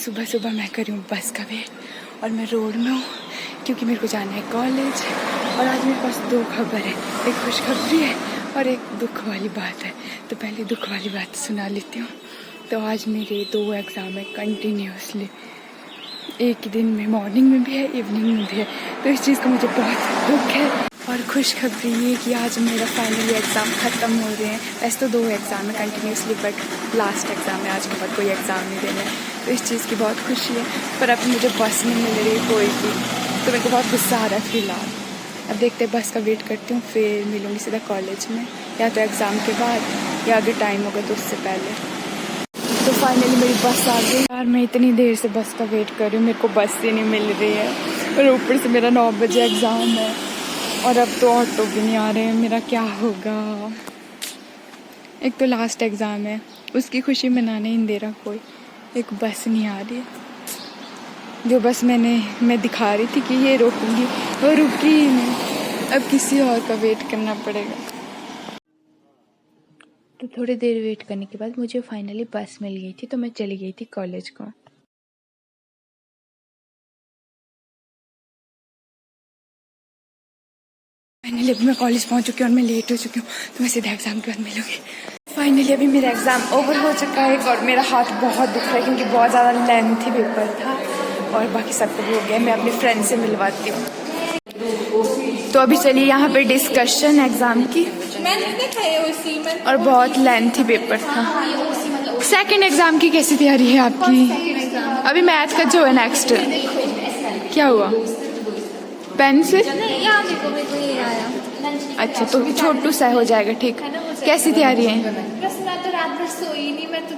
सुबह सुबह मैं कर रही हूँ बस का वेट और मैं रोड में हूँ क्योंकि मेरे को जाना है कॉलेज। और आज मेरे पास दो खबर है, एक खुशखबरी है और एक दुख वाली बात है। तो पहले दुख वाली बात सुना लेती हूँ। तो आज मेरे 2 एग्ज़ाम है कंटिन्यूसली, एक ही दिन में, मॉर्निंग में भी है इवनिंग में भी है। तो इस चीज़ का मुझे बहुत दुख है। और खुशखबरी ये कि आज मेरा फाइनली एग्ज़ाम ख़त्म हो रहे हैं। वैसे तो 2 एग्ज़ाम है कंटिन्यूसली, बट लास्ट एग्ज़ाम है, आज के बाद कोई एग्ज़ाम नहीं देना है। तो इस चीज़ की बहुत खुशी है। पर अब मुझे बस नहीं मिल रही कोई भी, तो मेरे को बहुत गुस्सा आ रहा है फिलहाल। अब देखते हैं, बस का वेट करती हूँ, फिर मिलूँगी सीधा कॉलेज में, या तो एग्ज़ाम के बाद या अगर टाइम होगा तो उससे पहले। तो फाइनली मेरी बस आ गई। यार मैं इतनी देर से बस का वेट कर रही हूँ, मेरे को बस ही नहीं मिल रही है। और ऊपर से मेरा 9 बजे एग्ज़ाम है और अब तो ऑटो भी नहीं आ रहे हैं। मेरा क्या होगा? एक तो लास्ट एग्ज़ाम है, उसकी खुशी मनाने ही नहीं दे रहा कोई। एक बस नहीं आ रही है, जो बस मैं दिखा रही थी कि ये रोकूंगी, वो रुकी ही नहीं। अब किसी और का वेट करना पड़ेगा। तो थोड़ी देर वेट करने के बाद मुझे फाइनली बस मिल गई थी, तो मैं चली गई थी कॉलेज को। फाइनली अभी मैं कॉलेज पहुंच चुकी हूँ और मैं लेट हो चुकी हूँ, तो मैं सीधा एग्ज़ाम के बाद मिलूँगी। फाइनली अभी मेरा एग्ज़ाम ओवर हो चुका है और मेरा हाथ बहुत दुख रहा है क्योंकि बहुत ज़्यादा लेंथी पेपर था। और बाकी सब कुछ हो गया, मैं अपने फ्रेंड से मिलवाती हूँ। तो अभी चलिए यहाँ पे डिस्कशन एग्ज़ाम की, और बहुत लेंथी पेपर था। सेकंड एग्ज़ाम की कैसी तैयारी है आपकी? अभी मैथ का जो है नेक्स्ट, क्या हुआ? पेन से? अच्छा, तो छोटू सा हो जाएगा, ठीक। कैसी तैयारी है? बस मैं तो रात भर सोई नहीं, मैं तो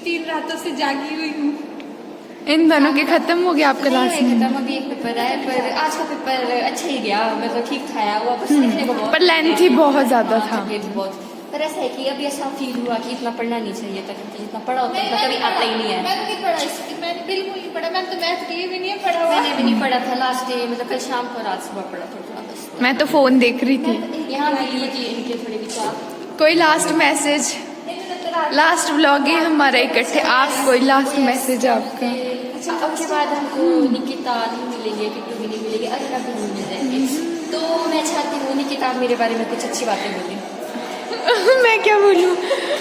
तीन रातों से जागी हुई हूँ। इन दोनों के खत्म हो गया आपका क्लास में? खत्म, अभी एक पेपर है, पर आज का पेपर अच्छा ही गया, मतलब ठीक था वो, बस लिखने को बहुत, पर लेंथ ही बहुत ज़्यादा था। बहुत। पर ऐसा है कि अभी ऐसा फील हुआ कि इतना पढ़ना नहीं चाहिए था, जितना पढ़ा होता है कभी आता ही नहीं है। मैंने नहीं पढ़ा, मैंने बिल्कुल नहीं पढ़ा, मैंने तो मैथ के लिए भी नहीं पढ़ा। मैंने भी नहीं पढ़ा था लास्ट डे, मतलब कल शाम को, रात सुबह पढ़ा थोड़ा बस। मैं तो फ़ोन देख रही थी। यहाँ भी लिए कि इनके थोड़े विचार। कोई लास्ट मैसेज? लास्ट व्लॉग है हमारा इकट्ठे, आप कोई लास्ट मैसेज आपका? अब के बाद हमको निकिता नहीं मिलेंगे, किट्टू भी नहीं मिलेंगे, अरना भी नहीं मिल जाएंगे। तो मैं चाहती हूँ निकिता मेरे बारे में कुछ अच्छी बातें बोले। मैं क्या बोलूँ?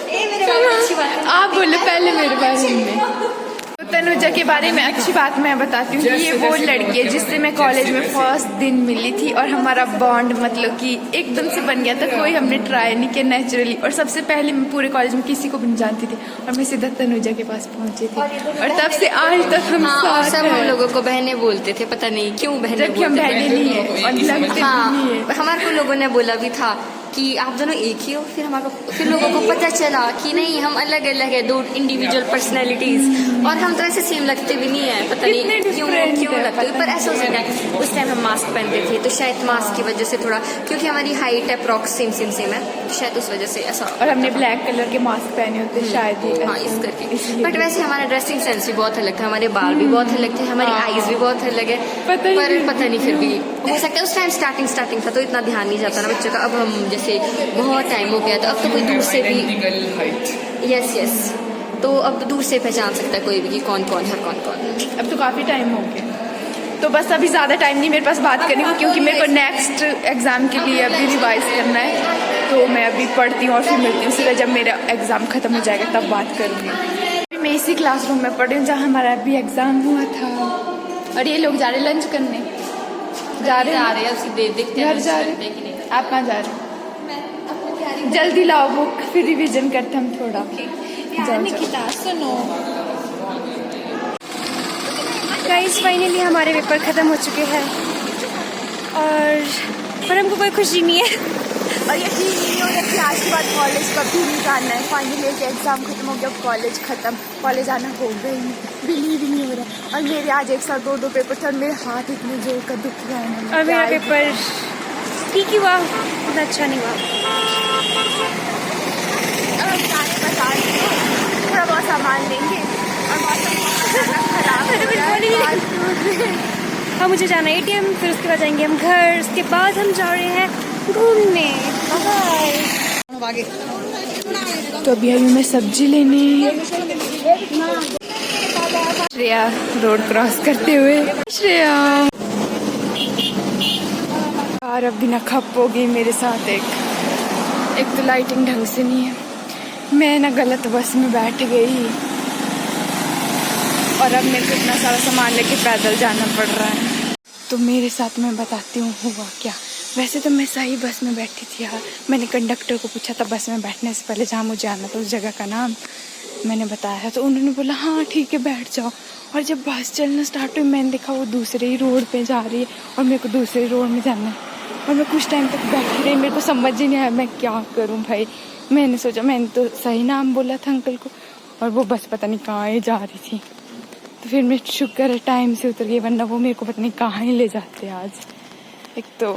मेरे बारे में अच्छी बातें आप बोले पहले मेरे बारे में। तो तनुजा के बारे में अच्छी बात मैं बताती हूँ कि ये वो लड़की है जिससे मैं कॉलेज में फर्स्ट दिन मिली थी और हमारा बॉन्ड मतलब कि एकदम से बन गया था। कोई हमने ट्राई नहीं किया, नेचुरली। और सबसे पहले मैं पूरे कॉलेज में किसी को भी नहीं जानती थी और मैं सीधा तनुजा के पास पहुंची थी और तब से आज तक हम सब हम लोगों को बहनें बोलते थे, पता नहीं क्यों बहनें, जबकि हम बहनें नहीं है और लगते नहीं है। हमारे को लोगों ने बोला भी था कि आप दोनों एक ही हो, फिर लोगों को पता चला कि नहीं, हम अलग अलग है, 2 इंडिविजुअल पर्सनैलिटीज, और हम तो ऐसे सेम लगते भी नहीं है, पता नहीं क्यों लगते। पर ऐसा हो सकता है उस टाइम हम मास्क पहनते थे, तो शायद मास्क की वजह से थोड़ा, क्योंकि हमारी हाइट अप्रॉक्स सेम है, तो शायद उस वजह से ऐसा। और हमने ब्लैक कलर के मास्क पहने होते शायद, हाँ, इस करके। बट वैसे हमारा ड्रेसिंग सेंस भी बहुत अलग था, हमारे बाल भी बहुत अलग थे, हमारी आईज भी बहुत अलग है, पर पता नहीं, फिर भी हो सकता है उस टाइम स्टार्टिंग था तो इतना ध्यान नहीं जाता ना बच्चों का। अब हम जैसे बहुत टाइम हो गया, तो अब तो कोई दूर से भी, यस, तो अब दूर से पहचान सकता है कोई भी कि कौन कौन है, कौन। अब तो काफ़ी टाइम हो गया, तो बस अभी ज़्यादा टाइम नहीं मेरे पास बात करने को, क्योंकि मेरे को नेक्स्ट एग्ज़ाम के लिए अभी रिवाइज करना है। तो मैं अभी पढ़ती हूँ और फिर मिलती हूँ सीधा जब मेरा एग्ज़ाम ख़त्म हो जाएगा, तब बात करूँगी। मैं इसी क्लासरूम में पढ़ रही हूँ जहाँ हमारा अभी एग्ज़ाम हुआ था। और ये लोग जा रहे लंच करने, जा रहे हैं घर जा रहे हैं। आप कहाँ जा रहे हैं? जल्दी लाओ बुक, फिर रिवीजन करते हम थोड़ा। निकिता सुनो, गाइस फाइनली हमारे पेपर ख़त्म हो चुके हैं और हमको कोई खुशी नहीं है और यकीन नहीं हो रहा कि आज के बाद कॉलेज कभी नहीं जाना है। फाइनली एक एग्ज़ाम खत्म हो गया, कॉलेज खत्म, कॉलेज आना हो गई, बिलीव ही नहीं हो रहा। और मेरे आज एक साथ 2 पेपर थे और मेरे हाथ इतने जोर का दुख रहा है। और मेरा पेपर ठीक ही हुआ, इतना अच्छा नहीं हुआ। अब हम जाने बाजार थोड़ा बहुत सामान लेंगे और मौसम खराब है। हाँ, मुझे जाना है ATM, फिर उसके बाद जाएंगे हम घर, उसके बाद हम जा रहे हैं घूमने। तो अभी मैं सब्जी लेने श्रेया रोड क्रॉस करते हुए, श्रेया कार अब बिना खप हो गई मेरे साथ। एक तो लाइटिंग ढंग से नहीं है, मैं ना गलत बस में बैठ गई और अब मेरे को इतना सारा सामान लेके पैदल जाना पड़ रहा है। तो मेरे साथ मैं बताती हूँ हुआ क्या। वैसे तो मैं सही बस में बैठी थी यार। मैंने कंडक्टर को पूछा था बस में बैठने से पहले जहाँ मुझे आना था उस जगह का नाम मैंने बताया, तो उन्होंने बोला हाँ ठीक है बैठ जाओ। और जब बस चलना स्टार्ट हुई मैंने देखा वो दूसरे ही रोड पे जा रही है और मेरे को दूसरे रोड में जाना है। और मैं कुछ टाइम तक बैठी रही, मेरे को समझ ही नहीं आया मैं क्या करूँ भाई। मैंने सोचा मैंने तो सही नाम बोला था अंकल को और वो बस पता नहीं कहाँ ही जा रही थी। तो फिर मैं शुक्र है टाइम से उतर गई, वरना वो मेरे को पता नहीं कहाँ ही ले जाते आज। एक तो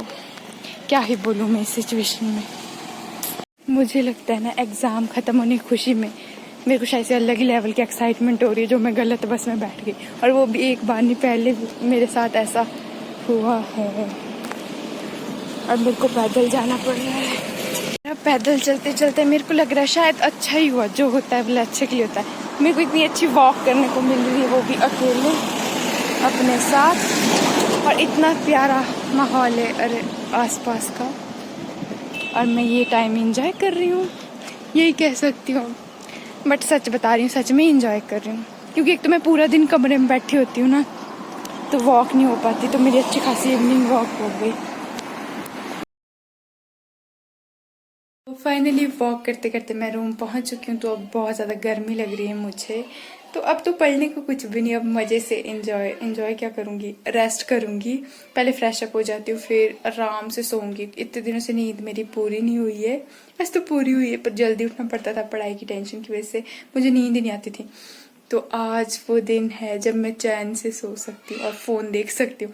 क्या ही बोलूँ मैं इस सिचुएशन में। मुझे लगता है ना एग्ज़ाम ख़त्म होने की खुशी में मेरे को शायद से अलग ही लेवल की एक्साइटमेंट हो रही है जो मैं गलत बस में बैठ गई। और वो भी एक बार नहीं पहले मेरे साथ ऐसा हुआ है और मेरे को पैदल जाना पड़ रहा है। पैदल चलते चलते मेरे को लग रहा है शायद अच्छा ही हुआ, जो होता है बोले अच्छे के लिए होता है। मेरे को इतनी अच्छी वॉक करने को मिल रही है, वो भी अकेले अपने साथ, और इतना प्यारा माहौल है अरे आसपास का, और मैं ये टाइम एंजॉय कर रही हूँ, यही कह सकती हूँ। बट सच बता रही हूँ, सच में एंजॉय कर रही हूँ, क्योंकि एक तो मैं पूरा दिन कमरे में बैठी होती हूँ ना तो वॉक नहीं हो पाती, तो मेरी अच्छी खासी इवनिंग वॉक हो गई। तो फाइनली वॉक करते करते मैं रूम पहुंच चुकी हूँ। तो अब बहुत ज़्यादा गर्मी लग रही है मुझे, तो अब तो पढ़ने को कुछ भी नहीं, अब मज़े से एंजॉय क्या करूँगी, रेस्ट करूँगी। पहले फ्रेश अप हो जाती हूँ, फिर आराम से सोऊंगी। इतने दिनों से नींद मेरी पूरी नहीं हुई है, बस तो पूरी हुई है पर जल्दी उठना पड़ता था पढ़ाई की टेंशन की वजह से, मुझे नींद ही नहीं आती थी। तो आज वो दिन है जब मैं चैन से सो सकती हूँ और फ़ोन देख सकती हूँ।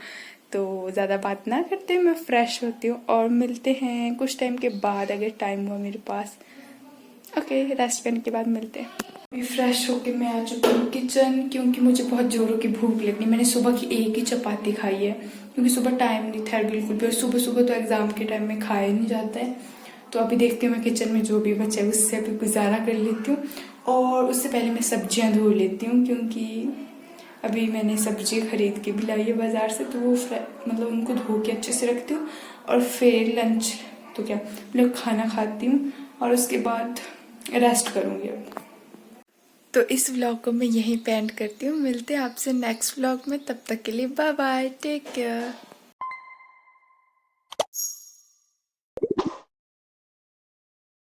तो ज़्यादा बात ना करते मैं फ्रेश होती हूँ और मिलते हैं कुछ टाइम के बाद, अगर टाइम हुआ मेरे पास। ओके, रेस्ट करने के बाद मिलते हैं। अभी फ्रेश होके मैं आ चुकी हूँ किचन, क्योंकि मुझे बहुत ज़ोरों की भूख लगनी। मैंने सुबह की एक ही चपाती खाई है, क्योंकि सुबह टाइम नहीं था बिल्कुल भी, और सुबह सुबह तो एग्ज़ाम के टाइम में खाया नहीं जाता है। तो अभी देखती हूँ मैं किचन में जो भी बचा है उससे अभी गुजारा कर लेती हूँ, और उससे पहले मैं सब्जियाँ धो लेती हूँ, क्योंकि अभी मैंने सब्जी खरीद के भी लाई है बाज़ार से, तो वो मतलब उनको धो के अच्छे से रखती हूँ, और फिर लंच तो क्या मतलब खाना खाती हूँ और उसके बाद रेस्ट करूँगी अब। तो इस व्लॉग को मैं यहीं पे एंड करती हूँ। मिलते हैं आपसे नेक्स्ट व्लॉग में, तब तक के लिए बाय बाय, टेक केयर।